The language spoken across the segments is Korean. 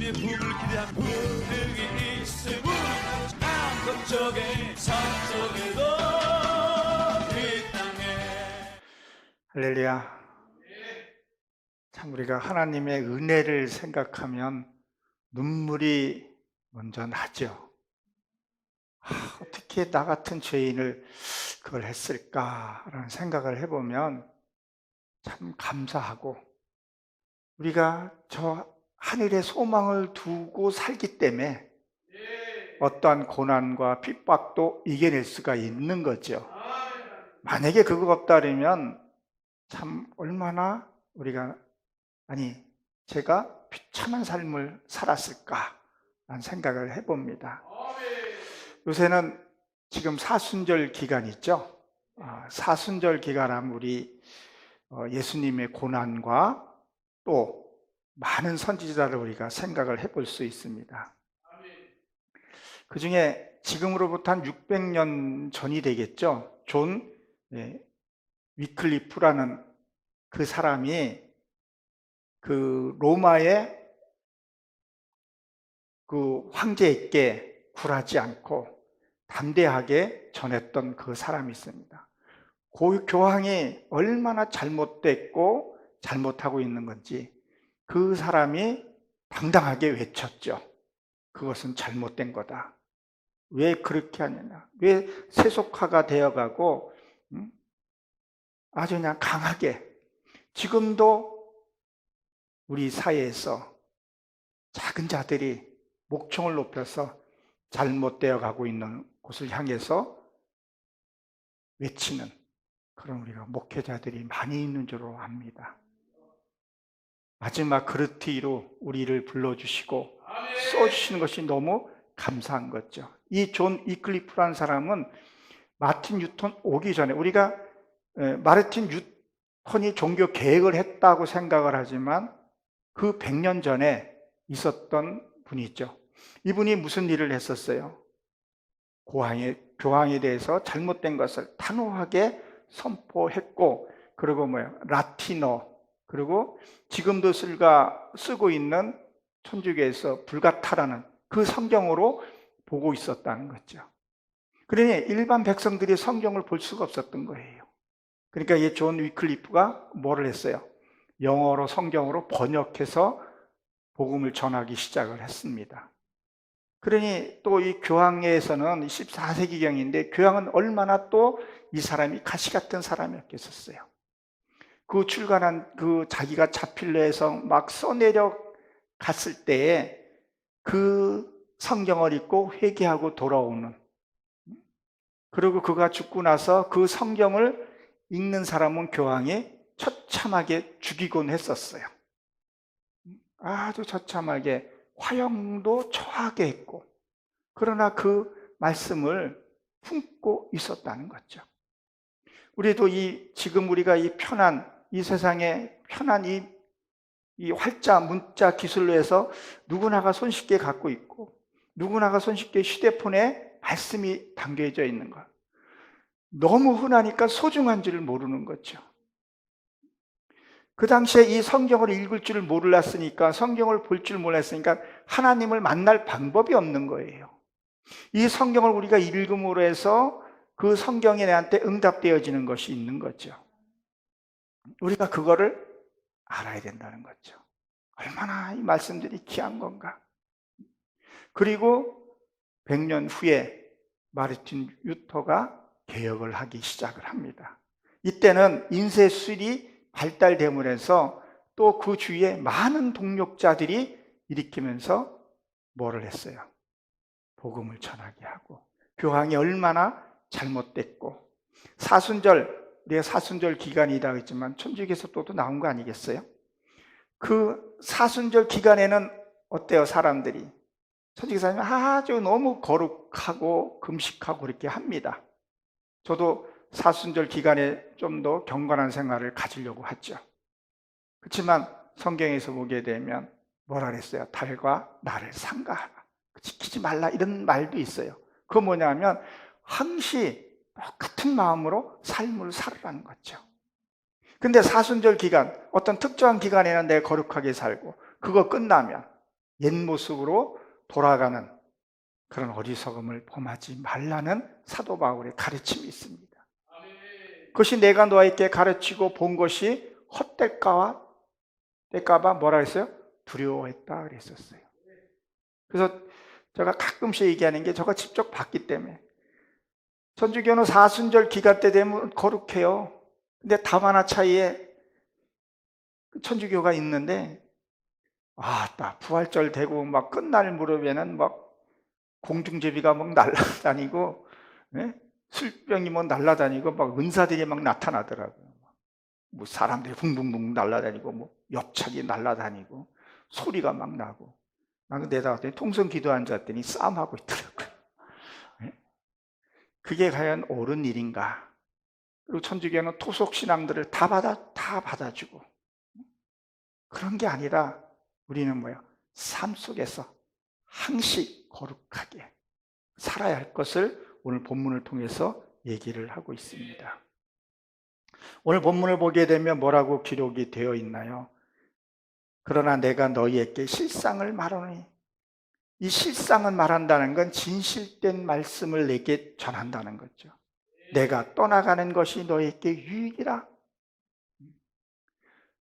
예수의 부을 기대한 무능이 있음은 남쪽에 서쪽에도 이 땅에. 할렐루야. 참 우리가 하나님의 은혜를 생각하면 눈물이 먼저 나죠. 어떻게 나 같은 죄인을 그걸 했을까라는 생각을 해보면 참 감사하고, 우리가 저 하늘의 소망을 두고 살기 때문에 어떠한 고난과 핍박도 이겨낼 수가 있는 거죠. 만약에 그거 없다면 참 얼마나 제가 비참한 삶을 살았을까라는 생각을 해봅니다. 요새는 지금 사순절 기간 있죠. 사순절 기간하면 우리 예수님의 고난과 또 많은 선지자를 우리가 생각을 해볼 수 있습니다. 그 중에 지금으로부터 한 600년 전이 되겠죠. 존 위클리프라는 그 사람이 그 로마의 그 황제에게 굴하지 않고 담대하게 전했던 그 사람이 있습니다. 그 교황이 얼마나 잘못됐고 잘못하고 있는 건지 그 사람이 당당하게 외쳤죠. 그것은 잘못된 거다. 왜 그렇게 하느냐? 왜 세속화가 되어가고 아주 그냥 강하게, 지금도 우리 사회에서 작은 자들이 목청을 높여서 잘못되어 가고 있는 곳을 향해서 외치는 그런 우리가 목회자들이 많이 있는 줄로 압니다. 마지막 그르티로 우리를 불러주시고 써주시는 것이 너무 감사한 거죠. 이 존 위클리프라는 사람은 마틴 뉴턴 오기 전에, 우리가 마르틴 뉴턴이 종교 개혁을 했다고 생각을 하지만 그 100년 전에 있었던 분이죠. 이분이 무슨 일을 했었어요? 교황에 대해서 잘못된 것을 단호하게 선포했고, 그리고 라틴어, 그리고 지금도 쓰고 있는 천주교에서 불가타라는 그 성경으로 보고 있었다는 거죠. 그러니 일반 백성들이 성경을 볼 수가 없었던 거예요. 그러니까 이 존 위클리프가 뭐를 했어요? 영어로 성경으로 번역해서 복음을 전하기 시작을 했습니다. 그러니 또 이 교황에서는 14세기경인데 교황은 얼마나 또 이 사람이 가시 같은 사람이었겠었어요. 그 출간한 그 자기가 자필로 해서 막 써내려 갔을 때에 그 성경을 읽고 회개하고 돌아오는, 그리고 그가 죽고 나서 그 성경을 읽는 사람은 교황이 처참하게 죽이곤 했었어요. 아주 처참하게 화형도 처하게 했고, 그러나 그 말씀을 품고 있었다는 거죠. 우리도 지금 우리가 이 세상에 편한 이 활자 문자 기술로 해서 누구나가 손쉽게 갖고 있고 누구나가 손쉽게 휴대폰에 말씀이 담겨져 있는 것, 너무 흔하니까 소중한 줄을 모르는 거죠. 그 당시에 이 성경을 읽을 줄을 몰랐으니까, 성경을 볼 줄 몰랐으니까 하나님을 만날 방법이 없는 거예요. 이 성경을 우리가 읽음으로 해서 그 성경이 내한테 응답되어지는 것이 있는 거죠. 우리가 그거를 알아야 된다는 거죠. 얼마나 이 말씀들이 귀한 건가. 그리고 100년 후에 마르틴 루터가 개혁을 하기 시작을 합니다. 이때는 인쇄술이 발달되면서 또 그 주위에 많은 동력자들이 일으키면서 뭐를 했어요? 복음을 전하게 하고, 교황이 얼마나 잘못됐고, 우리가 사순절 기간이다 했지만 천주교에서 또 나온 거 아니겠어요? 그 사순절 기간에는 어때요? 사람들이, 천주교사님은 아주 너무 거룩하고 금식하고 그렇게 합니다. 저도 사순절 기간에 좀 더 경건한 생활을 가지려고 하죠. 그렇지만 성경에서 보게 되면 뭐라 그랬어요? 달과 날을 삼가하라, 지키지 말라, 이런 말도 있어요. 그거 뭐냐면 항시 똑같은 마음으로 삶을 살으라는 거죠. 근데 사순절 기간, 어떤 특정한 기간에는 내가 거룩하게 살고, 그거 끝나면 옛 모습으로 돌아가는 그런 어리석음을 범하지 말라는 사도 바울의 가르침이 있습니다. 그것이 내가 너에게 가르치고 본 것이 헛될까 봐 뭐라 했어요? 두려워했다 그랬었어요. 그래서 제가 가끔씩 얘기하는 게 제가 직접 봤기 때문에, 천주교는 사순절 기간 때 되면 거룩해요. 근데 다바나 차이에 천주교가 있는데, 나 부활절 되고 막 끝날 무렵에는 막 공중제비가 막 날아다니고, 네? 술병이 막 날아다니고, 막 은사들이 막 나타나더라고요. 뭐 사람들이 붕붕붕 날아다니고, 뭐 엽차기 날아다니고, 소리가 막 나고. 나는 내다봤더니 통성 기도 앉았더니 싸움하고 있더라고요. 네? 그게 과연 옳은 일인가? 그리고 천주교는 토속 신앙들을 다 받아주고, 그런 게 아니라 우리는 뭐야? 삶 속에서 항시 거룩하게 살아야 할 것을 오늘 본문을 통해서 얘기를 하고 있습니다. 오늘 본문을 보게 되면 뭐라고 기록이 되어 있나요? 그러나 내가 너희에게 실상을 말하노니, 이 실상은 말한다는 건 진실된 말씀을 내게 전한다는 거죠. 내가 떠나가는 것이 너희에게 유익이라.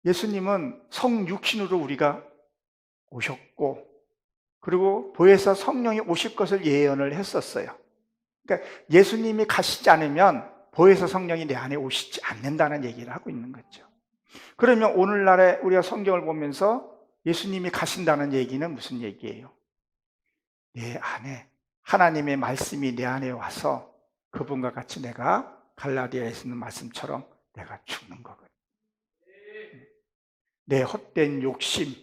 예수님은 성육신으로 우리가 오셨고, 그리고 보혜사 성령이 오실 것을 예언을 했었어요. 그러니까 예수님이 가시지 않으면 보혜사 성령이 내 안에 오시지 않는다는 얘기를 하고 있는 거죠. 그러면 오늘날에 우리가 성경을 보면서 예수님이 가신다는 얘기는 무슨 얘기예요? 내 안에 하나님의 말씀이 내 안에 와서 그분과 같이 내가 갈라디아에 있는 말씀처럼 내가 죽는 거거든요. 내 헛된 욕심,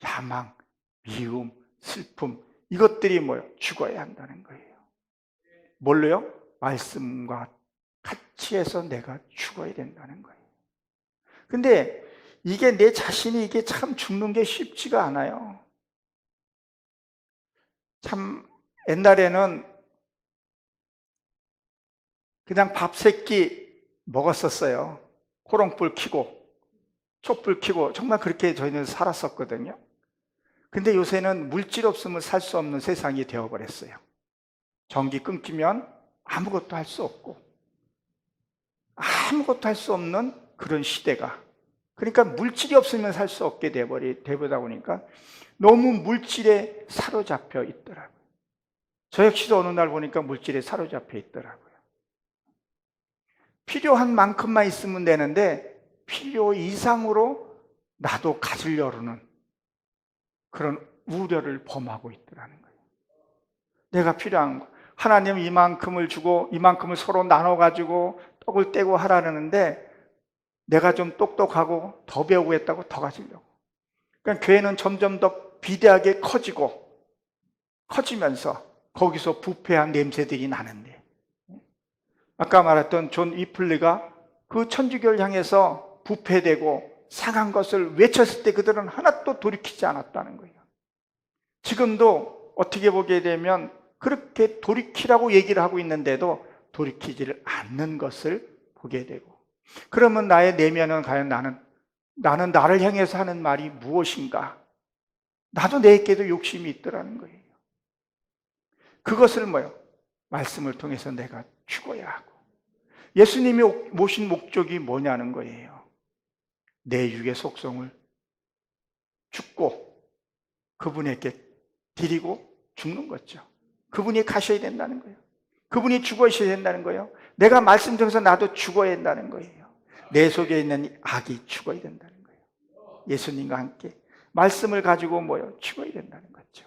야망, 미움, 슬픔, 이것들이 뭐예요? 죽어야 한다는 거예요. 뭘로요? 말씀과 같이 해서 내가 죽어야 된다는 거예요. 근데 이게 내 자신이 이게 참 죽는 게 쉽지가 않아요. 참 옛날에는 그냥 밥 3끼 먹었었어요. 호롱불 켜고 촛불 켜고 정말 그렇게 저희는 살았었거든요. 근데 요새는 물질 없으면 살 수 없는 세상이 되어버렸어요. 전기 끊기면 아무것도 할 수 없고 아무것도 할 수 없는 그런 시대가, 그러니까 물질이 없으면 살 수 없게 되버다 보니까 너무 물질에 사로잡혀 있더라고요. 저 역시도 어느 날 보니까 물질에 사로잡혀 있더라고요. 필요한 만큼만 있으면 되는데 필요 이상으로 나도 가지려는 그런 우려를 범하고 있더라는 거예요. 내가 필요한 거, 하나님 이만큼을 주고 이만큼을 서로 나눠가지고 떡을 떼고 하라는데 내가 좀 똑똑하고 더 배우고 했다고 더 가지려고. 그러니까 교회는 점점 더 비대하게 커지면서 거기서 부패한 냄새들이 나는데, 아까 말했던 존 이플리가 그 천주교를 향해서 부패되고 상한 것을 외쳤을 때 그들은 하나도 돌이키지 않았다는 거예요. 지금도 어떻게 보게 되면 그렇게 돌이키라고 얘기를 하고 있는데도 돌이키지를 않는 것을 보게 되고, 그러면 나의 내면은 과연 나는 나를 향해서 하는 말이 무엇인가? 나도 내게도 욕심이 있더라는 거예요. 그것을 말씀을 통해서 내가 죽어야 하고, 예수님이 모신 목적이 뭐냐는 거예요. 내 육의 속성을 죽고 그분에게 드리고 죽는 거죠. 그분이 가셔야 된다는 거예요. 그분이 죽어셔야 된다는 거예요. 내가 말씀 통해서 나도 죽어야 된다는 거예요. 내 속에 있는 악이 죽어야 된다는 거예요. 예수님과 함께 말씀을 가지고 죽어야 된다는 거죠.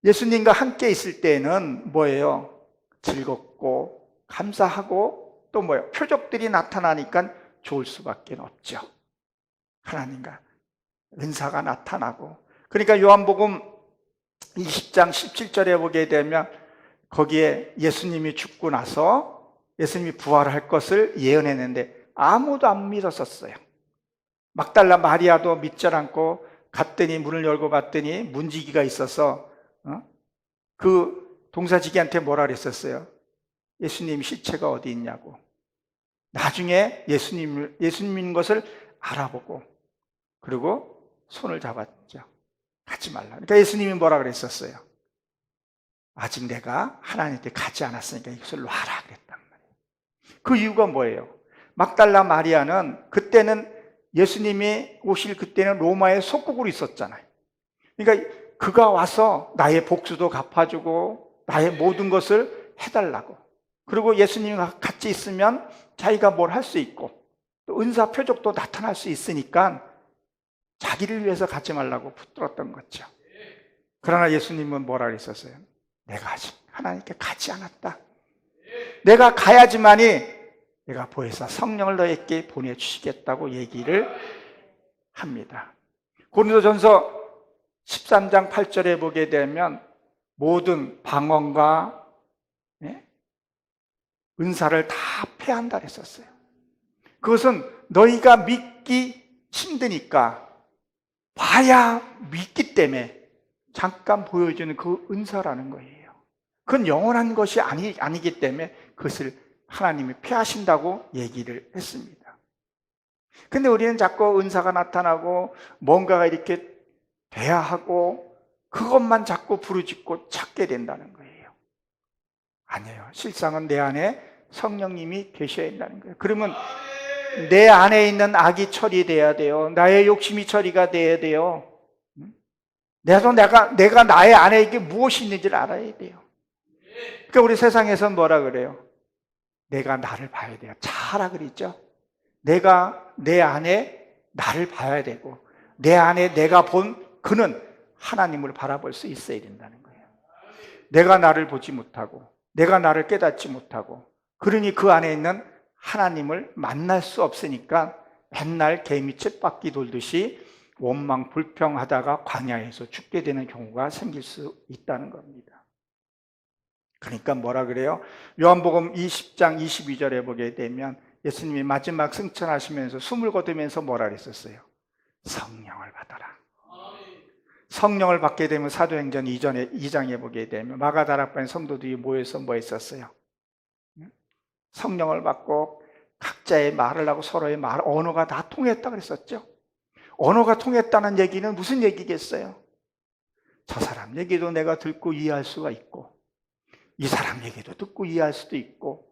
예수님과 함께 있을 때는 뭐예요? 즐겁고 감사하고 또 표적들이 나타나니까 좋을 수밖에 없죠. 하나님과 은사가 나타나고, 그러니까 요한복음 20장 17절에 보게 되면 거기에 예수님이 죽고 나서 예수님이 부활할 것을 예언했는데 아무도 안 믿었었어요. 막달라 마리아도 믿지 않고 갔더니 문을 열고 봤더니 문지기가 있어서 그 동사지기한테 뭐라 그랬었어요? 예수님 시체가 어디 있냐고. 나중에 예수님인 것을 알아보고 그리고 손을 잡았죠. 가지 말라. 그러니까 예수님이 뭐라 그랬었어요? 아직 내가 하나님께 가지 않았으니까 이것을 놔라 그랬단 말이에요. 그 이유가 뭐예요? 막달라 마리아는 그때는 예수님이 오실 그때는 로마의 속국으로 있었잖아요. 그러니까 그가 와서 나의 복수도 갚아주고 나의 모든 것을 해달라고. 그리고 예수님과 같이 있으면 자기가 뭘 할 수 있고 또 은사 표적도 나타날 수 있으니까 자기를 위해서 가지 말라고 붙들었던 거죠. 그러나 예수님은 뭐라 그랬었어요? 내가 아직 하나님께 가지 않았다. 내가 가야지만이 내가 보혜사 성령을 너에게 보내주시겠다고 얘기를 합니다. 고린도전서 13장 8절에 보게 되면 모든 방언과 은사를 다 패한다 그랬었어요. 그것은 너희가 믿기 힘드니까 봐야 믿기 때문에 잠깐 보여주는 그 은사라는 거예요. 그건 영원한 것이 아니기 때문에 그것을 하나님이 피하신다고 얘기를 했습니다. 근데 우리는 자꾸 은사가 나타나고 뭔가가 이렇게 돼야 하고 그것만 자꾸 부르짖고 찾게 된다는 거예요. 아니에요. 실상은 내 안에 성령님이 계셔야 한다는 거예요. 그러면 내 안에 있는 악이 처리돼야 돼요. 나의 욕심이 처리가 돼야 돼요. 내가 나의 안에 이게 무엇이 있는지를 알아야 돼요. 그러니까 우리 세상에서 뭐라 그래요? 내가 나를 봐야 돼요. 자라 그랬죠. 내가 내 안에 나를 봐야 되고 내 안에 내가 본 그는 하나님을 바라볼 수 있어야 된다는 거예요. 내가 나를 보지 못하고 내가 나를 깨닫지 못하고 그러니 그 안에 있는 하나님을 만날 수 없으니까 맨날 개미 쳇바퀴 돌듯이 원망 불평하다가 광야에서 죽게 되는 경우가 생길 수 있다는 겁니다. 그러니까 뭐라 그래요? 요한복음 20장 22절에 보게 되면 예수님이 마지막 승천하시면서 숨을 거두면서 뭐라 그랬었어요? 성령을 받아라. 성령을 받게 되면 사도행전 2장에 보게 되면 마가다락방의 성도들이 모여서 뭐 했었어요? 성령을 받고 각자의 말을 하고 서로의 언어가 다 통했다 그랬었죠. 언어가 통했다는 얘기는 무슨 얘기겠어요? 저 사람 얘기도 내가 듣고 이해할 수가 있고 이 사람 얘기도 듣고 이해할 수도 있고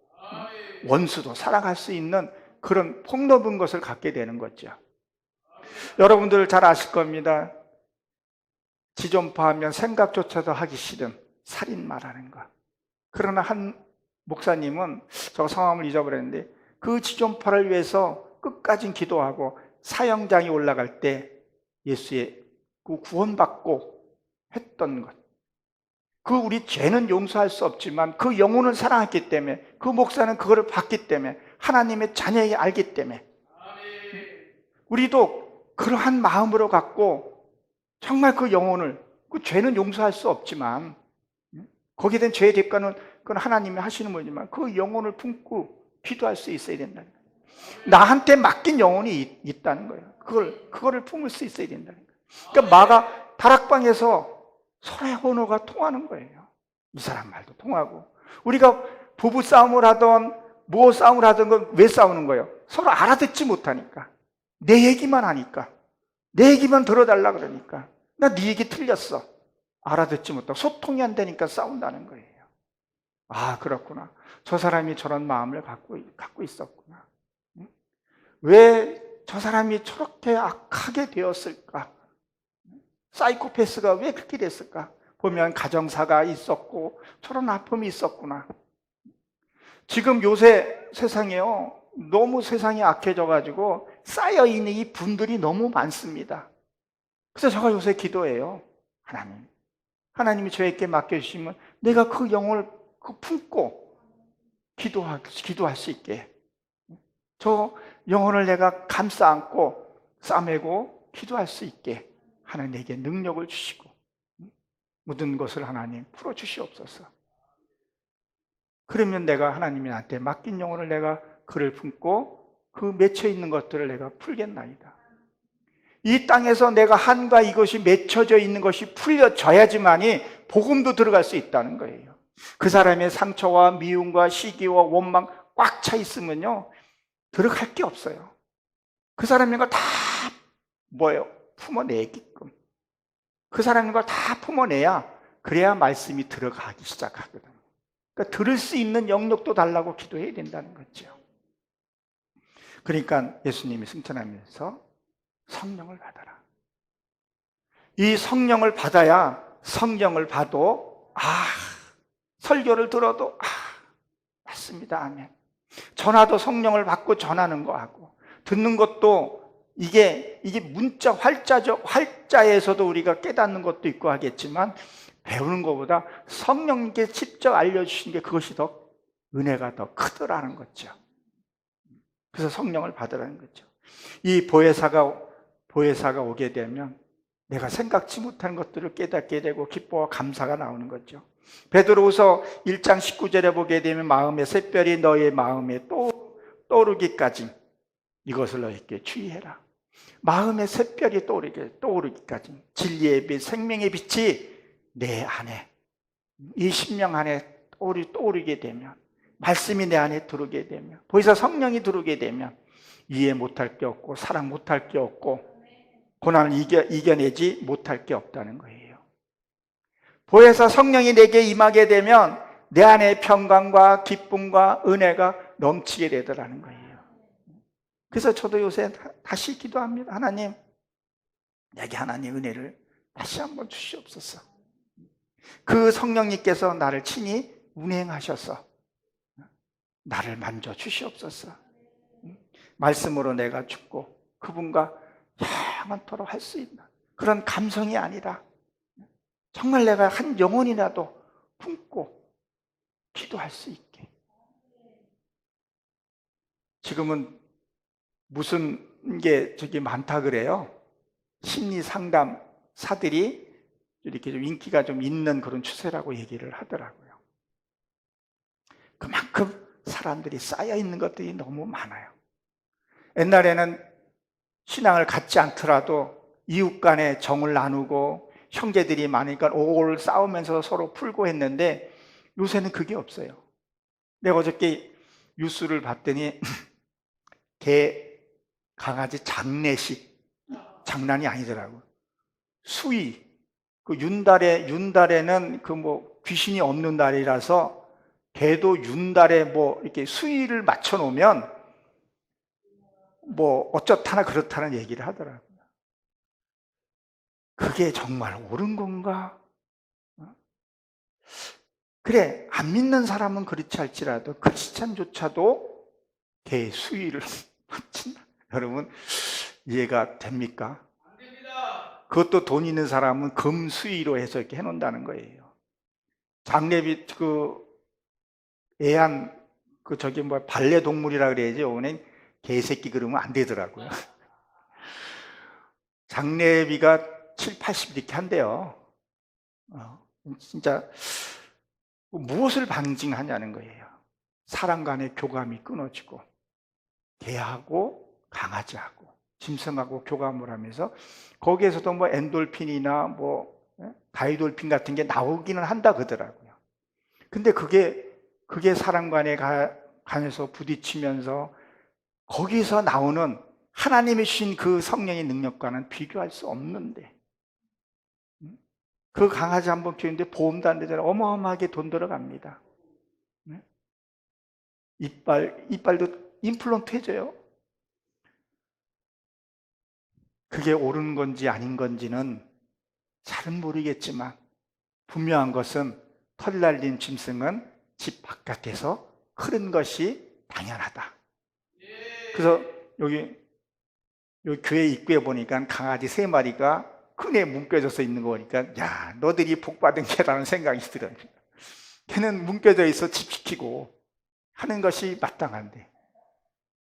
원수도 사랑할 수 있는 그런 폭넓은 것을 갖게 되는 거죠. 여러분들 잘 아실 겁니다. 지존파하면 생각조차도 하기 싫은 살인 말하는 거. 그러나 한 목사님은 저 성함을 잊어버렸는데 그 지존파를 위해서 끝까지 기도하고 사형장에 올라갈 때 예수의 그 구원받고 했던 것. 그 우리 죄는 용서할 수 없지만 그 영혼을 사랑했기 때문에 그 목사는 그거를 봤기 때문에 하나님의 자녀에게 알기 때문에 우리도 그러한 마음으로 갖고 정말 그 영혼을 그 죄는 용서할 수 없지만 거기에 대한 죄의 대가는 그건 하나님이 하시는 거지만 그 영혼을 품고 기도할 수 있어야 된다는 거예요. 나한테 맡긴 영혼이 있다는 거예요. 그거를 품을 수 있어야 된다는 거예요. 그러니까 다락방에서 서로의 언어가 통하는 거예요. 이 사람 말도 통하고 우리가 부부 싸움을 하던 뭐 싸움을 하던 건 왜 싸우는 거예요? 서로 알아듣지 못하니까 내 얘기만 하니까 내 얘기만 들어달라 그러니까 나 네 얘기 틀렸어. 알아듣지 못하고 소통이 안 되니까 싸운다는 거예요. 아 그렇구나. 저 사람이 저런 마음을 갖고 있었구나. 왜 저 사람이 저렇게 악하게 되었을까? 사이코패스가 왜 그렇게 됐을까? 보면 가정사가 있었고 저런 아픔이 있었구나. 지금 요새 세상에요 너무 세상이 악해져가지고 쌓여있는 이 분들이 너무 많습니다. 그래서 제가 요새 기도해요. 하나님이 저에게 맡겨주시면 내가 그 영혼을 품고 기도할 수 있게 저 영혼을 내가 감싸 안고 싸매고 기도할 수 있게 하나님에게 능력을 주시고 모든 것을 하나님 풀어주시옵소서. 그러면 내가 하나님이 나한테 맡긴 영혼을 내가 그를 품고 그 맺혀있는 것들을 내가 풀겠나이다. 이 땅에서 내가 한과 이것이 맺혀져 있는 것이 풀려져야지만이 복음도 들어갈 수 있다는 거예요. 그 사람의 상처와 미움과 시기와 원망 꽉 차 있으면요 들어갈 게 없어요. 그 사람의 걸 다 뭐예요? 품어내게끔 그 사람인 걸 다 품어내야 그래야 말씀이 들어가기 시작하거든. 그러니까 들을 수 있는 영역도 달라고 기도해야 된다는 거죠. 그러니까 예수님이 승천하면서 성령을 받아라. 이 성령을 받아야 성경을 봐도 설교를 들어도 맞습니다. 아멘. 전화도 성령을 받고 전하는 거 하고 듣는 것도 이게 문자 활자에서도 우리가 깨닫는 것도 있고 하겠지만 배우는 것보다 성령님께 직접 알려주신 게 그것이 더 은혜가 더 크더라는 거죠. 그래서 성령을 받으라는 거죠. 이 보혜사가 오게 되면 내가 생각지 못한 것들을 깨닫게 되고 기뻐와 감사가 나오는 거죠. 베드로후서 1장 19절에 보게 되면 마음의 샛별이 너의 마음에 떠오르기까지 이것을 너에게 주의해라. 마음의 샛별이 떠오르기까지 진리의 빛, 생명의 빛이 내 안에, 이 심령 안에 떠오르게 되면, 말씀이 내 안에 들어오게 되면, 보혜사 성령이 들어오게 되면 이해 못할 게 없고 사랑 못할 게 없고 고난을 이겨내지 못할 게 없다는 거예요. 보혜사 성령이 내게 임하게 되면 내 안에 평강과 기쁨과 은혜가 넘치게 되더라는 거예요. 그래서 저도 요새 다시 기도합니다. 하나님, 내게 하나님 은혜를 다시 한번 주시옵소서. 그 성령님께서 나를 친히 운행하셔서 나를 만져 주시옵소서. 말씀으로 내가 죽고 그분과 영원토록 할 수 있는 그런 감성이 아니라 정말 내가 한 영혼이라도 품고 기도할 수 있게. 지금은 무슨 게 많다 그래요. 심리 상담사들이 이렇게 좀 인기가 좀 있는 그런 추세라고 얘기를 하더라고요. 그만큼 사람들이 쌓여 있는 것들이 너무 많아요. 옛날에는 신앙을 갖지 않더라도 이웃 간에 정을 나누고 형제들이 많으니까 오골 싸우면서 서로 풀고 했는데 요새는 그게 없어요. 내가 어저께 뉴스를 봤더니 강아지 장례식 장난이 아니더라고요. 수의, 그 윤달에는 귀신이 없는 달이라서 개도 윤달에 이렇게 수의를 맞춰 놓으면 어쩌다나 그렇다는 얘기를 하더라고요. 그게 정말 옳은 건가? 그래, 안 믿는 사람은 그렇지 할지라도 크리스찬조차도 개 수의를 맞춘다. 여러분 이해가 됩니까? 안 됩니다. 그것도 돈 있는 사람은 금 수의로 해서 이렇게 해놓는다는 거예요. 장례비 애완 반려동물이라 그래야지 오늘 개새끼 그러면 안 되더라고요. 장례비가 7, 80 이렇게 한대요. 진짜 무엇을 방증하냐는 거예요. 사람 간의 교감이 끊어지고 개하고 강아지하고 짐승하고 교감을 하면서 거기에서도 엔돌핀이나 다이돌핀 같은 게 나오기는 한다 그러더라고요. 근데 그게 사람 간에 간에서 부딪히면서 거기서 나오는 하나님이 주신 그 성령의 능력과는 비교할 수 없는데, 그 강아지 한번 키우는데 보험도 안 되잖아요. 어마어마하게 돈 들어갑니다. 이빨도 임플란트 해줘요. 그게 옳은 건지 아닌 건지는 잘은 모르겠지만 분명한 것은 털 날린 짐승은 집 바깥에서 흐른 것이 당연하다. 그래서 여기 교회 입구에 보니까 강아지 3마리가 큰애 뭉개져서 있는 거 보니까 야, 너들이 복받은 개라는 생각이 들어요. 걔는 뭉개져 있어 집 지키고 하는 것이 마땅한데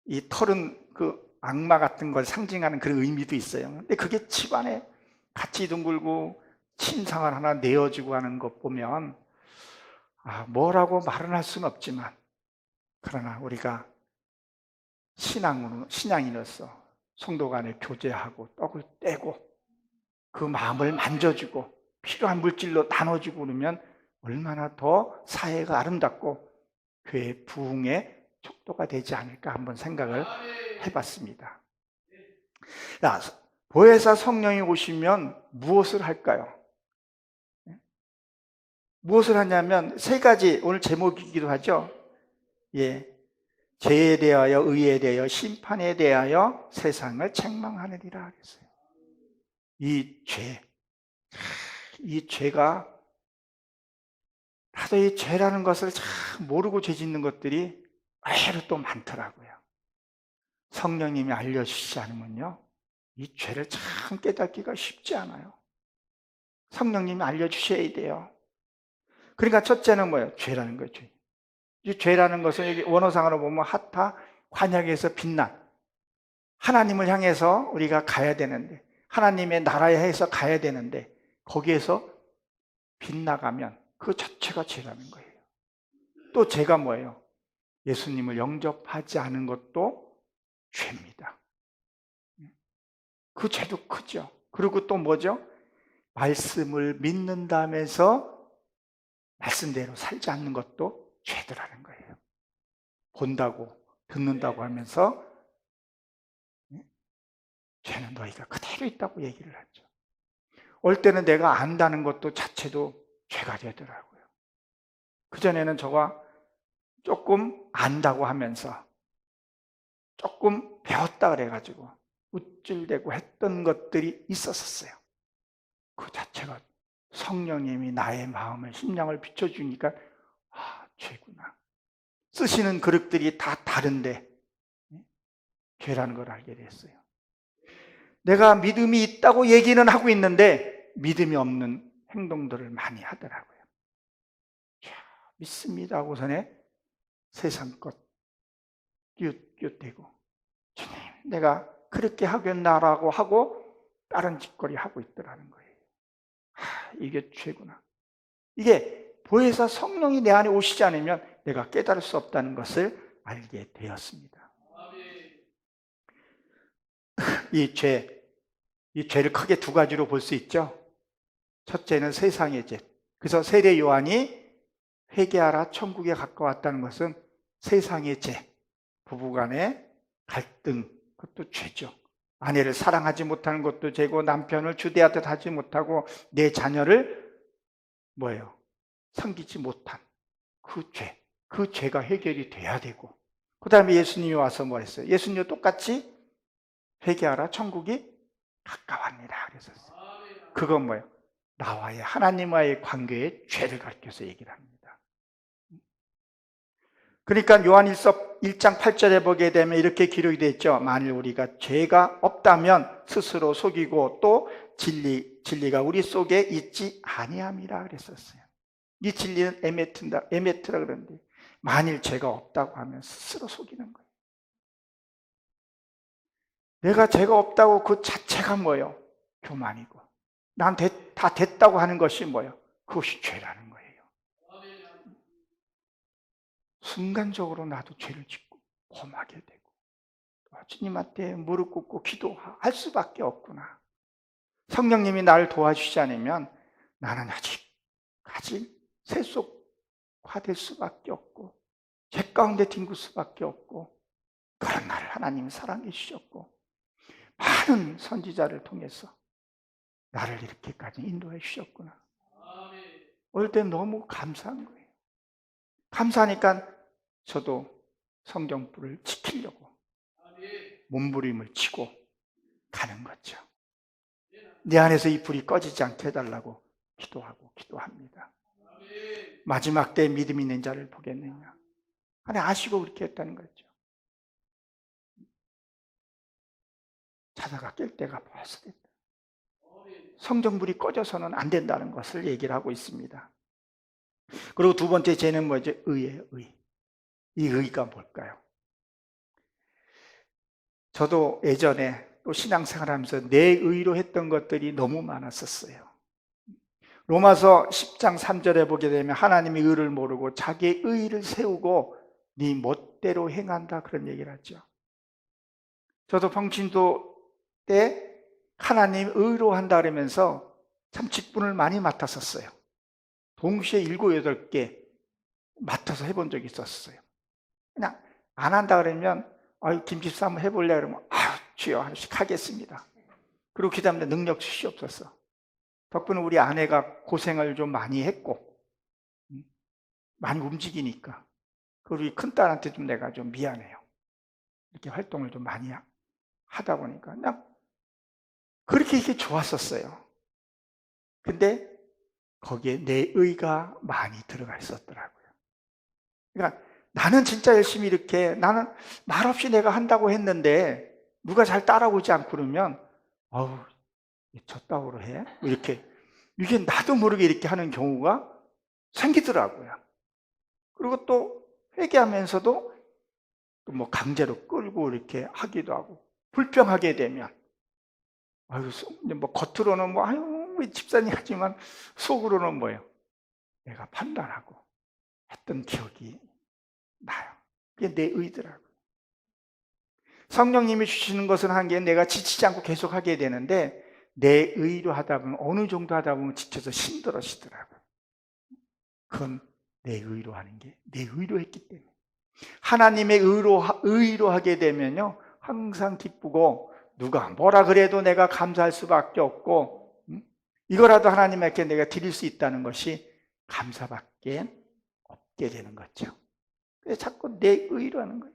이 털은 그 악마 같은 걸 상징하는 그런 의미도 있어요. 근데 그게 집안에 같이 둥글고 침상을 하나 내어주고 하는 것 보면 뭐라고 말은 할 수는 없지만 그러나 우리가 신앙인으로서 성도 간에 교제하고 떡을 떼고 그 마음을 만져주고 필요한 물질로 나눠주고 그러면 얼마나 더 사회가 아름답고 교회 부흥의 촉도가 되지 않을까 한번 생각을 해봤습니다. 보혜사 성령이 오시면 무엇을 할까요? 무엇을 하냐면 세 가지, 오늘 제목이기도 하죠. 예, 죄에 대하여, 의에 대하여, 심판에 대하여 세상을 책망하느니라 그랬어요. 이 죄가, 나도 이 죄라는 것을 참 모르고 죄 짓는 것들이 의외로 또 많더라고요. 성령님이 알려주시지 않으면요, 이 죄를 참 깨닫기가 쉽지 않아요. 성령님이 알려주셔야 돼요. 그러니까 첫째는 뭐예요? 죄라는 거예요. 죄. 이 죄라는 것은 여기 원어상으로 보면 하타, 관역에서 빛난, 하나님을 향해서 우리가 가야 되는데, 하나님의 나라에 해서 가야 되는데, 거기에서 빗나가면 그 자체가 죄라는 거예요. 또 죄가 뭐예요? 예수님을 영접하지 않은 것도 죄입니다. 그 죄도 크죠. 그리고 또 뭐죠? 말씀을 믿는다면서 말씀대로 살지 않는 것도 죄더라는 거예요. 본다고, 듣는다고 하면서 죄는 너희가 그대로 있다고 얘기를 하죠. 올 때는 내가 안다는 것도 자체도 죄가 되더라고요. 그전에는 저가 조금 안다고 하면서 조금 배웠다 그래가지고 우쭐대고 했던 것들이 있었어요. 그 자체가 성령님이 나의 마음을, 심령을 비춰주니까 죄구나. 쓰시는 그릇들이 다 다른데 죄라는 걸 알게 됐어요. 내가 믿음이 있다고 얘기는 하고 있는데 믿음이 없는 행동들을 많이 하더라고요. 믿습니다 하고서는 세상 것 끼웃끼웃대고, 주님 내가 그렇게 하겠나라고 하고 다른 짓거리 하고 있더라는 거예요. 이게 죄구나. 이게 보혜사 성령이 내 안에 오시지 않으면 내가 깨달을 수 없다는 것을 알게 되었습니다. 이 죄를 크게 두 가지로 볼 수 있죠. 첫째는 세상의 죄. 그래서 세례 요한이 회개하라 천국에 가까웠다는 것은 세상의 죄, 부부간의 갈등, 그것도 죄죠. 아내를 사랑하지 못하는 것도 죄고, 남편을 주대하듯 하지 못하고 내 자녀를 뭐예요? 섬기지 못한 그 죄, 그 죄가 해결이 돼야 되고, 그 다음에 예수님이 와서 뭐 했어요? 예수님도 똑같이 회개하라 천국이 가까웠느니라 그랬었어요. 그건 뭐예요? 나와의, 하나님과의 관계의 죄를 가르쳐서 얘기를 합니다. 그러니까 요한일서 1장 8절에 보게 되면 이렇게 기록이 되어 있죠. 만일 우리가 죄가 없다면 스스로 속이고 또 진리가 우리 속에 있지 아니함이라 그랬었어요. 이 진리는 에메트라 그러는데, 만일 죄가 없다고 하면 스스로 속이는 거예요. 내가 죄가 없다고 그 자체가 뭐예요? 교만이고, 난 다 됐다고 하는 것이 뭐예요? 그것이 죄라는 거예요. 순간적으로 나도 죄를 짓고 범하게 되고, 주님한테 무릎 꿇고 기도할 수밖에 없구나. 성령님이 나를 도와주시지 않으면 나는 아직 세속화될 수밖에 없고, 죄 가운데 뒹굴 수밖에 없고, 그런 나를 하나님이 사랑해 주셨고, 많은 선지자를 통해서 나를 이렇게까지 인도해 주셨구나. 올 때 너무 감사한 거예요. 감사하니까 저도 성경불을 지키려고 몸부림을 치고 가는 거죠. 내 안에서 이 불이 꺼지지 않게 해달라고 기도합니다. 마지막 때 믿음 있는 자를 보겠느냐. 하나님 아시고 그렇게 했다는 거죠. 자다가 깰 때가 벌써 됐다. 성경불이 꺼져서는 안 된다는 것을 얘기를 하고 있습니다. 그리고 두 번째 죄는 뭐죠? 의예요, 의. 이 의가 뭘까요? 저도 예전에 또 신앙생활하면서 내 의로 했던 것들이 너무 많았었어요. 로마서 10장 3절에 보게 되면 하나님의 의를 모르고 자기의 의를 세우고 네 멋대로 행한다, 그런 얘기를 하죠. 저도 평신도 때 하나님 의로 한다 그러면서 참 직분을 많이 맡았었어요. 동시에 7, 8개 맡아서 해본 적이 있었어요. 그냥 안 한다 그러면 김집사 한번 해볼래? 그러면 주여 하나씩 하겠습니다. 그리고 기도합니다. 능력 주시옵소서. 덕분에 우리 아내가 고생을 좀 많이 했고 많이 움직이니까 우리 큰딸한테 좀 내가 좀 미안해요. 이렇게 활동을 좀 많이 하다 보니까 그냥 그렇게 이게 좋았었어요. 근데 거기에 내 의가 많이 들어가 있었더라고요. 그러니까 나는 진짜 열심히 이렇게 나는 말없이 내가 한다고 했는데 누가 잘 따라오지 않고 그러면 아우 저따구로 해? 이렇게 이게 나도 모르게 이렇게 하는 경우가 생기더라고요. 그리고 또 회개하면서도 또 뭐 강제로 끌고 이렇게 하기도 하고 불평하게 되면 아유 뭐 겉으로는 뭐 아유 집사님 하지만 속으로는 뭐예요? 내가 판단하고 했던 기억이 나요. 그게 내 의더라고요. 성령님이 주시는 것은 한 게 내가 지치지 않고 계속 하게 되는데 내 의로 하다 보면 어느 정도 하다 보면 지쳐서 힘들어지더라고요. 그건 내 의로 하는 게 내 의로 했기 때문에. 하나님의 의로 하게 되면요 항상 기쁘고 누가 뭐라 그래도 내가 감사할 수밖에 없고 이거라도 하나님께 내가 드릴 수 있다는 것이 감사밖에 없게 되는 거죠. 그래서 자꾸 내 의로 하는 거예요.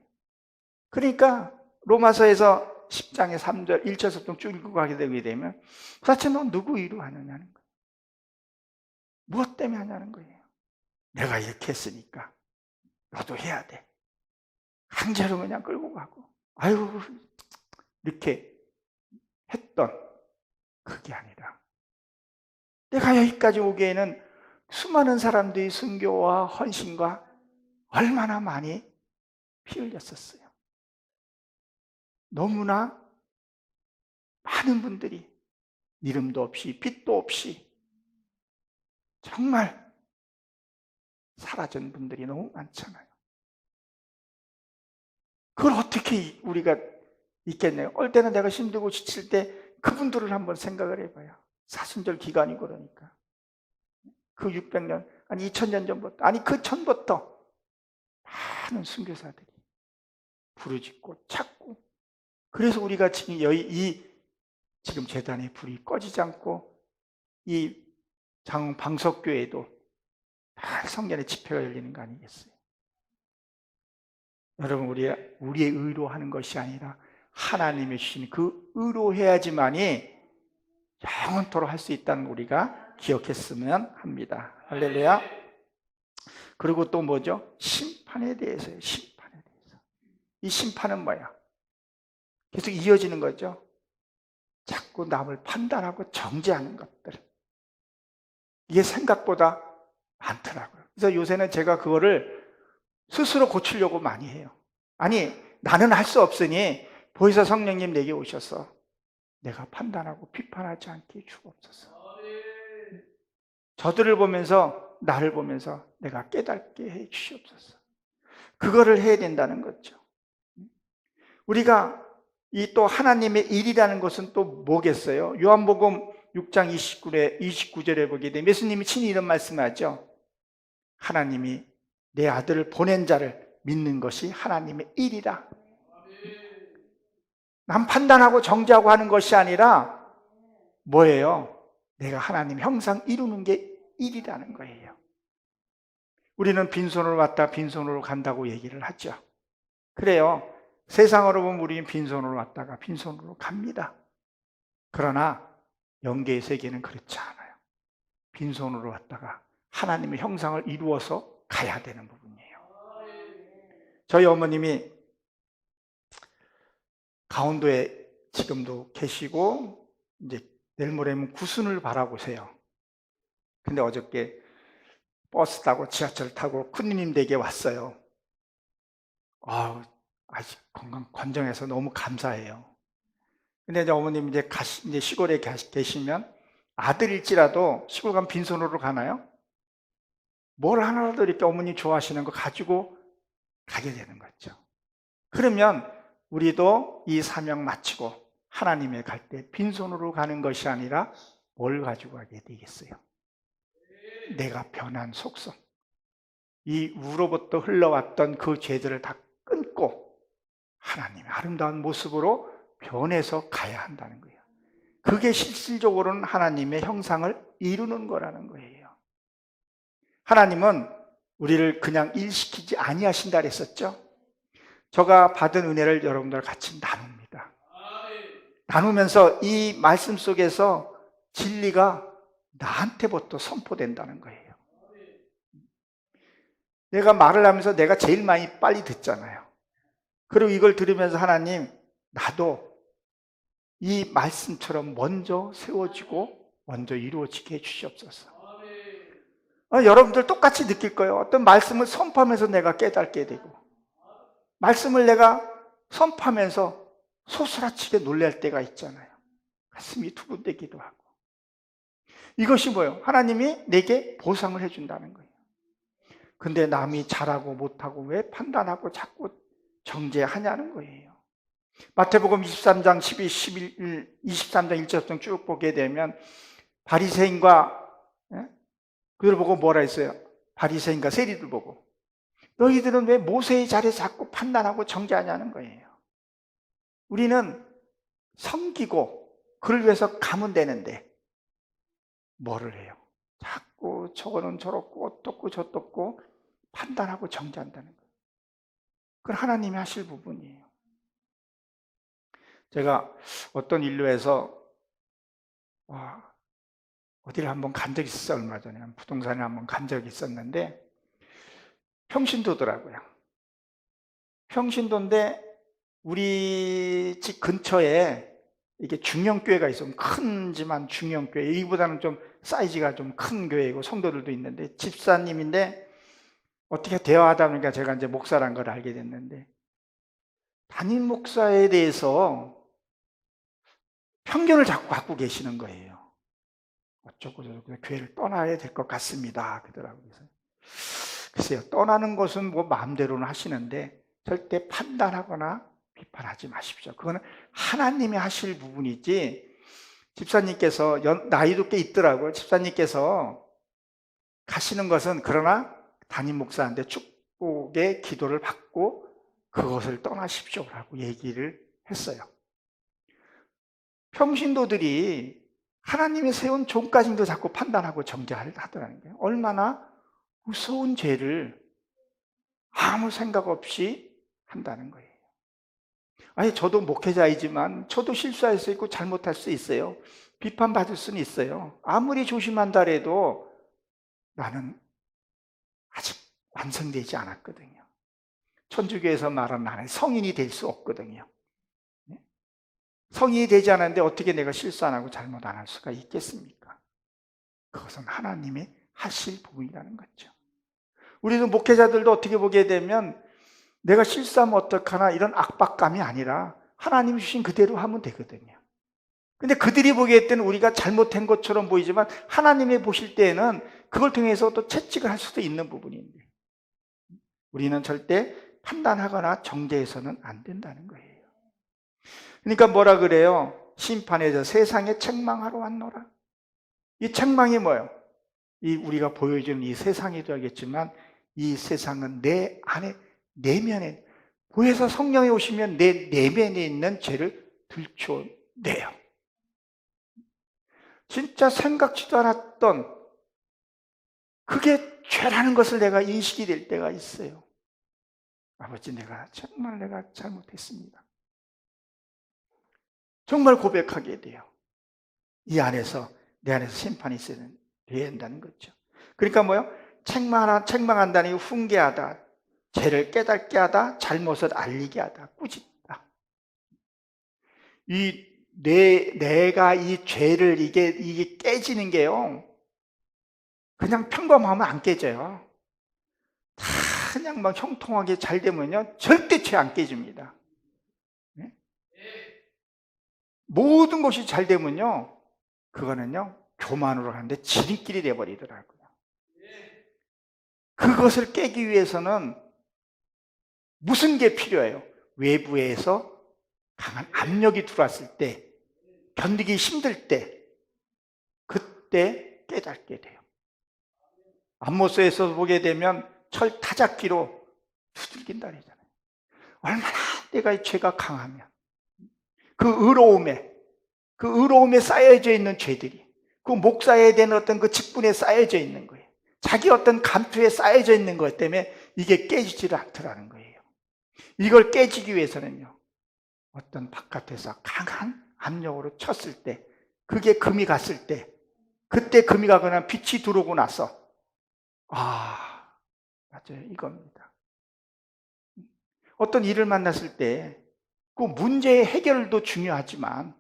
그러니까 로마서에서 10장의 3절 1절부터 쭉 읽고 가게 되게 되면 도대체 너 누구 의로 하느냐는 거예요. 무엇 때문에 하냐는 거예요. 내가 이렇게 했으니까 너도 해야 돼. 강제로 그냥 끌고 가고 아유 이렇게 했던 그게 아니라 내가 여기까지 오기에는 수많은 사람들이 순교와 헌신과 얼마나 많이 피 흘렸었어요. 너무나 많은 분들이 이름도 없이 빛도 없이 정말 사라진 분들이 너무 많잖아요. 그걸 어떻게 우리가 있겠네요. 어떨 때는 내가 힘들고 지칠 때 그분들을 한번 생각을 해봐요. 사순절 기간이고 그러니까. 그 600년, 아니 2000년 전부터, 아니 그 전부터 많은 선교사들이 부르짖고 찾고 그래서 우리가 지금 지금 재단의 불이 꺼지지 않고 이 장흥 방석교회도 다 성년의 집회가 열리는 거 아니겠어요? 여러분 우리의 의로 하는 것이 아니라 하나님이 주신 그 의로 해야지만이 영원토록 할 수 있다는 거 우리가 기억했으면 합니다. 할렐루야. 그리고 또 뭐죠? 심판에 대해서요. 심판에 대해서. 이 심판은 뭐야? 계속 이어지는 거죠. 자꾸 남을 판단하고 정죄하는 것들. 이게 생각보다 많더라고요. 그래서 요새는 제가 그거를 스스로 고치려고 많이 해요. 아니 나는 할 수 없으니 보혜사 성령님 내게 오셔서 내가 판단하고 비판하지 않게 주옵소서. 저들을 보면서 나를 보면서 내가 깨닫게 해 주시옵소서. 그거를 해야 된다는 거죠. 우리가 이 또 하나님의 일이라는 것은 또 뭐겠어요? 요한복음 6장 29절에 보게 되면 예수님이 친히 이런 말씀하죠. 하나님이 내 아들을 보낸 자를 믿는 것이 하나님의 일이라. 남 판단하고 정죄하고 하는 것이 아니라 뭐예요? 내가 하나님 형상 이루는 게 일이라는 거예요. 우리는 빈손으로 왔다 빈손으로 간다고 얘기를 하죠. 그래요. 세상으로 보면 우리는 빈손으로 왔다가 빈손으로 갑니다. 그러나 영계의 세계는 그렇지 않아요. 빈손으로 왔다가 하나님의 형상을 이루어서 가야 되는 부분이에요. 저희 어머님이 강원도에 지금도 계시고 이제 내일 모레면 구순을 바라보세요. 근데 어저께 버스 타고 지하철 타고 큰님 댁에 왔어요. 아직 건강 건강해서 너무 감사해요. 근데 이제 어머님 이제 시골에 계시면 아들일지라도 시골 가면 빈손으로 가나요? 뭘 하나라도 이렇게 어머니 좋아하시는 거 가지고 가게 되는 거죠. 그러면 우리도 이 사명 마치고 하나님에 갈 때 빈손으로 가는 것이 아니라 뭘 가지고 가게 되겠어요? 내가 변한 속성, 이 우로부터 흘러왔던 그 죄들을 다 끊고 하나님의 아름다운 모습으로 변해서 가야 한다는 거예요. 그게 실질적으로는 하나님의 형상을 이루는 거라는 거예요. 하나님은 우리를 그냥 일시키지 아니하신다 그랬었죠. 저가 받은 은혜를 여러분들 같이 나눕니다. 나누면서 이 말씀 속에서 진리가 나한테부터 선포된다는 거예요. 내가 말을 하면서 내가 제일 많이 빨리 듣잖아요. 그리고 이걸 들으면서 하나님, 나도 이 말씀처럼 먼저 세워지고 먼저 이루어지게 해주시옵소서. 여러분들 똑같이 느낄 거예요. 어떤 말씀을 선포하면서 내가 깨닫게 되고, 말씀을 내가 선포하면서 소스라치게 놀랄 때가 있잖아요. 가슴이 두근대기도 하고. 이것이 뭐예요? 하나님이 내게 보상을 해준다는 거예요. 근데 남이 잘하고 못하고 왜 판단하고 자꾸 정죄하냐는 거예요. 마태복음 23장 12, 11, 23장 1절부터 쭉 보게 되면 바리새인과 그들 보고 뭐라 했어요? 바리새인과 세리들 보고 너희들은 왜 모세의 자리에 자꾸 판단하고 정죄하냐는 거예요. 우리는 섬기고 그를 위해서 가면 되는데 뭐를 해요? 자꾸 저거는 저렇고 어떻고 저떻고 판단하고 정죄한다는 거예요. 그건 하나님이 하실 부분이에요. 제가 어떤 인류에서 어디를 한번 간 적이 있었어요. 얼마 전에 부동산에 한번 간 적이 있었는데 평신도더라고요. 평신도인데 우리 집 근처에 이게 중형교회가 있어요. 큰지만 중형교회. 이보다는 좀 사이즈가 좀 큰 교회이고 성도들도 있는데 집사님인데 어떻게 대화하다 보니까 제가 이제 목사란 걸 알게 됐는데 담임 목사에 대해서 편견을 자꾸 갖고 계시는 거예요. 어쩌고 저쩌고 교회를 떠나야 될 것 같습니다. 그러더라고요. 글쎄요, 떠나는 것은 뭐 마음대로는 하시는데 절대 판단하거나 비판하지 마십시오. 그거는 하나님이 하실 부분이지 집사님께서 나이도 꽤 있더라고요. 집사님께서 가시는 것은 그러나 담임 목사한테 축복의 기도를 받고 그것을 떠나십시오라고 얘기를 했어요. 평신도들이 하나님이 세운 종까지도 자꾸 판단하고 정죄하더라는 거예요. 얼마나 무서운 죄를 아무 생각 없이 한다는 거예요. 아니, 저도 목회자이지만 저도 실수할 수 있고 잘못할 수 있어요. 비판받을 수는 있어요. 아무리 조심한다 해도 나는 아직 완성되지 않았거든요. 천주교에서 말하는 나는 성인이 될 수 없거든요. 성인이 되지 않았는데 어떻게 내가 실수 안 하고 잘못 안 할 수가 있겠습니까? 그것은 하나님이 하실 부분이라는 거죠. 우리도 목회자들도 어떻게 보게 되면 내가 실수하면 어떡하나 이런 압박감이 아니라 하나님이 주신 그대로 하면 되거든요. 근데 그들이 보기에 때는 우리가 잘못한 것처럼 보이지만 하나님이 보실 때에는 그걸 통해서 또 채찍을 할 수도 있는 부분인데 우리는 절대 판단하거나 정죄해서는 안 된다는 거예요. 그러니까 뭐라 그래요? 심판에서 세상에 책망하러 왔노라. 이 책망이 뭐예요? 이 우리가 보여주는 이 세상이도 알겠지만 이 세상은 내 안에 내면에 보혜사 성령이 오시면 내 내면에 있는 죄를 들춰내요. 진짜 생각지도 않았던 그게 죄라는 것을 내가 인식이 될 때가 있어요. 아버지, 정말 내가 잘못했습니다. 정말 고백하게 돼요. 이 안에서 내 안에서 심판이 있어야 된다는 거죠. 그러니까 뭐요? 책망한다는 게 훈계하다, 죄를 깨닫게 하다, 잘못을 알리게 하다, 꾸짖다. 내가 이 죄를 이게 깨지는 게요. 그냥 평범하면 안 깨져요. 다 그냥 막 형통하게 잘 되면요, 절대 죄 안 깨집니다. 네? 모든 것이 잘 되면요, 그거는요, 교만으로 가는데 지름길이 돼버리더라고요. 그것을 깨기 위해서는 무슨 게 필요해요? 외부에서 강한 압력이 들어왔을 때, 견디기 힘들 때, 그때 깨닫게 돼요. 암모스에서 보게 되면 철 타작기로 두들긴다 그러잖아요. 얼마나 내가 이 죄가 강하면 그 의로움에 그 의로움에 쌓여져 있는 죄들이, 그 목사에 대한 어떤 그 직분에 쌓여져 있는 거예요. 자기 어떤 감투에 쌓여져 있는 것 때문에 이게 깨지지를 않더라는 거예요. 이걸 깨지기 위해서는요, 어떤 바깥에서 강한 압력으로 쳤을 때, 그게 금이 갔을 때, 그때 금이 가거나 빛이 들어오고 나서, 맞아요, 이겁니다. 어떤 일을 만났을 때 그 문제의 해결도 중요하지만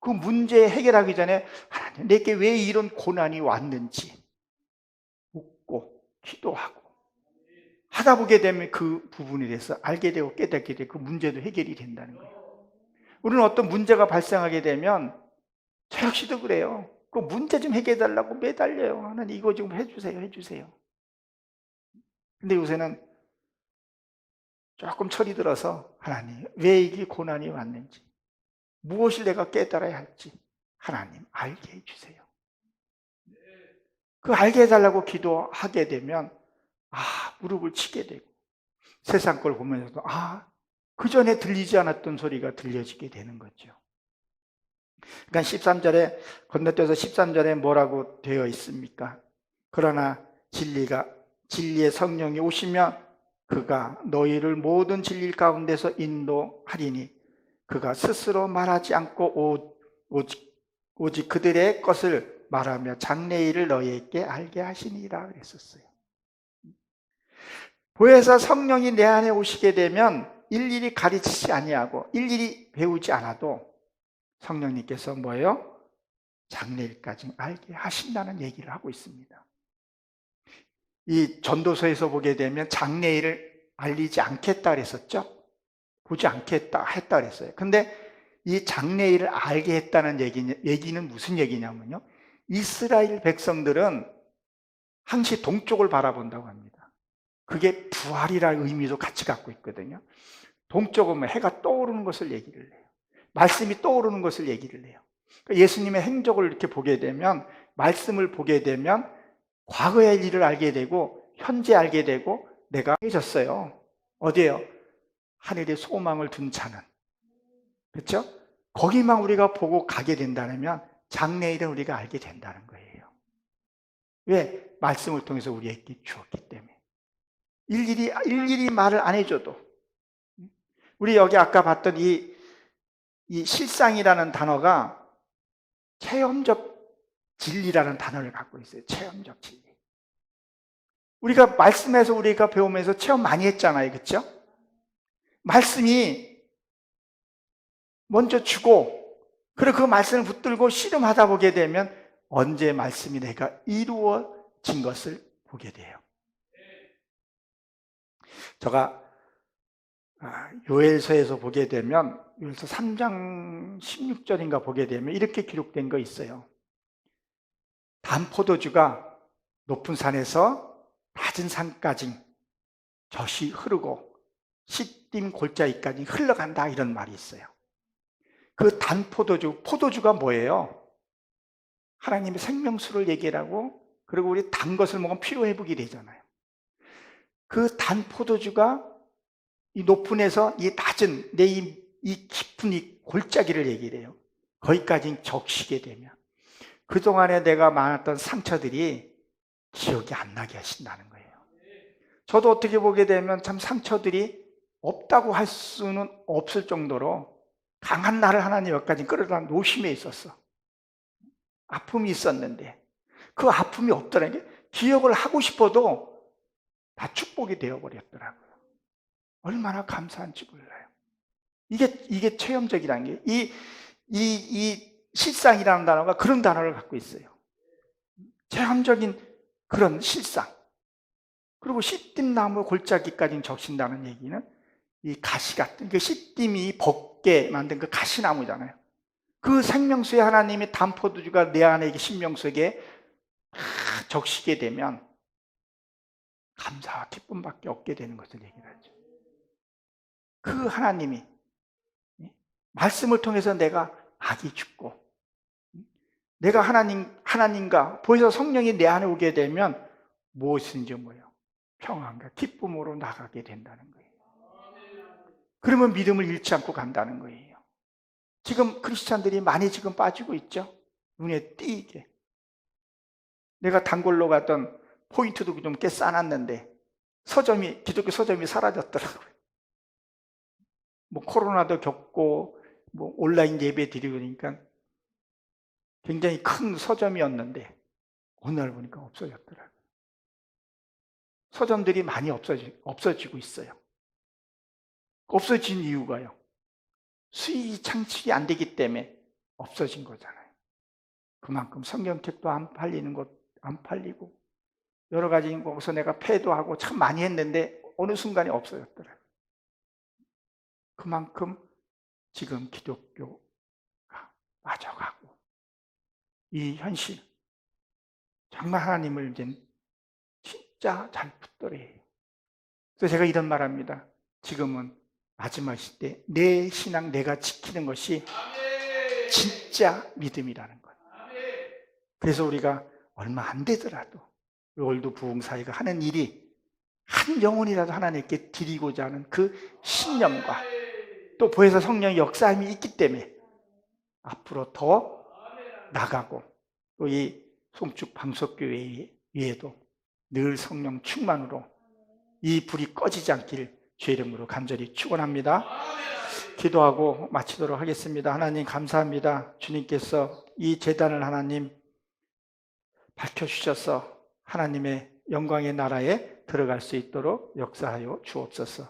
그 문제 해결하기 전에 하나님, 내게 왜 이런 고난이 왔는지 묻고 기도하고 하다 보게 되면 그 부분에 대해서 알게 되고 깨닫게 되고 그 문제도 해결이 된다는 거예요. 우리는 어떤 문제가 발생하게 되면 저 역시도 그래요. 그 문제 좀 해결해 달라고 매달려요. 하나님 이거 좀 해주세요, 해주세요. 근데 요새는 조금 철이 들어서 하나님 왜 이게 고난이 왔는지, 무엇을 내가 깨달아야 할지 하나님 알게 해주세요. 그 알게 해달라고 기도하게 되면 무릎을 치게 되고 세상 걸 보면서도 그 전에 들리지 않았던 소리가 들려지게 되는 거죠. 그러니까 13절에 건너뛰어서 13절에 뭐라고 되어 있습니까? 그러나 진리의 성령이 오시면 그가 너희를 모든 진리 가운데서 인도하리니 그가 스스로 말하지 않고 오직 그들의 것을 말하며 장래일을 너희에게 알게 하시니라 그랬었어요. 보혜사 성령이 내 안에 오시게 되면 일일이 가르치지 아니하고 일일이 배우지 않아도 성령님께서 뭐예요? 장래일까지 알게 하신다는 얘기를 하고 있습니다. 이 전도서에서 보게 되면 장래일을 알리지 않겠다 그랬었죠? 보지 않겠다 했다 그랬어요. 근데 이 장래일을 알게 했다는 얘기는 무슨 얘기냐면요, 이스라엘 백성들은 항시 동쪽을 바라본다고 합니다. 그게 부활이라는 의미도 같이 갖고 있거든요. 동쪽은 해가 떠오르는 것을 얘기를 해요. 말씀이 떠오르는 것을 얘기를 해요. 예수님의 행적을 이렇게 보게 되면, 말씀을 보게 되면 과거의 일을 알게 되고 현재 알게 되고 내가 해졌어요. 어디에요? 하늘에 소망을 둔 자는. 그렇죠? 거기만 우리가 보고 가게 된다면 장래일은 우리가 알게 된다는 거예요. 왜? 말씀을 통해서 우리에게 주었기 때문에. 일일이 말을 안 해줘도. 우리 여기 아까 봤던 이 실상이라는 단어가 체험적 진리라는 단어를 갖고 있어요. 체험적 진리. 우리가 말씀에서 우리가 배우면서 체험 많이 했잖아요. 그렇죠? 말씀이 먼저 주고, 그리고 그 말씀을 붙들고 씨름하다 보게 되면 언제 말씀이 내가 이루어진 것을 보게 돼요. 제가 요엘서에서 보게 되면, 요엘서 3장 16절인가 보게 되면 이렇게 기록된 거 있어요. 단포도주가 높은 산에서 낮은 산까지 젖이 흐르고 시딤 골짜기까지 흘러간다, 이런 말이 있어요. 그 포도주가 뭐예요? 하나님의 생명수를 얘기하고, 그리고 우리 단 것을 먹으면 피로회복이 되잖아요. 그 단 포도주가 이 높은 에서 이 낮은 이 깊은 이 골짜기를 얘기를 해요. 거기까지 적시게 되면 그동안에 내가 많았던 상처들이 기억이 안 나게 하신다는 거예요. 저도 어떻게 보게 되면 참 상처들이 없다고 할 수는 없을 정도로 강한 나를 하나님 여기까지 끌어다 노심에 있었어. 아픔이 있었는데 그 아픔이 없더라는 게, 기억을 하고 싶어도 다 축복이 되어버렸더라고요. 얼마나 감사한지 몰라요. 이게 체험적이라는 게, 이 실상이라는 단어가 그런 단어를 갖고 있어요. 체험적인 그런 실상. 그리고 시딤나무 골짜기까지 적신다는 얘기는 이 가시 같은, 그 시딤이 벗게 만든 그 가시나무잖아요. 그 생명수의 하나님의 단포도주가 내 안에 이 신명수에게 적시게 되면 감사와 기쁨밖에 없게 되는 것을 얘기를 하죠. 그 하나님이 말씀을 통해서 내가 악이 죽고, 내가 하나님과 보혜사 성령이 내 안에 오게 되면 무엇인지 뭐예요? 평안과 기쁨으로 나가게 된다는 거예요. 그러면 믿음을 잃지 않고 간다는 거예요. 지금 크리스찬들이 많이 지금 빠지고 있죠. 눈에 띄게. 내가 단골로 갔던 포인트도 좀 꽤 싸놨는데 기독교 서점이 사라졌더라고요. 뭐 코로나도 겪고 뭐 온라인 예배 드리고 그러니까 굉장히 큰 서점이었는데 어느 날 보니까 없어졌더라고요. 서점들이 많이 없어지고 있어요. 없어진 이유가요. 수익이 창출이 안 되기 때문에 없어진 거잖아요. 그만큼 성경책도 안 팔리는 것, 안 팔리고 여러 가지 곳에서 내가 패도하고 참 많이 했는데 어느 순간에 없어졌더라고요. 그만큼 지금 기독교가 빠져가고 이 현실 정말 하나님을 이제 진짜 잘 붙들어야 해요. 그래서 제가 이런 말합니다. 지금은 마지막 시대 내 신앙 내가 지키는 것이 진짜 믿음이라는 거예요. 그래서 우리가 얼마 안 되더라도 월드 부흥사회가 하는 일이 한 영혼이라도 하나님께 드리고자 하는 그 신념과 또 보혜사 성령의 역사함이 있기 때문에 앞으로 더 나가고 또 이 송축 방석교회 위에도 늘 성령 충만으로 이 불이 꺼지지 않기를 주의 이름으로 간절히 축원합니다. 기도하고 마치도록 하겠습니다. 하나님 감사합니다. 주님께서 이 제단을 하나님 밝혀주셔서 하나님의 영광의 나라에 들어갈 수 있도록 역사하여 주옵소서.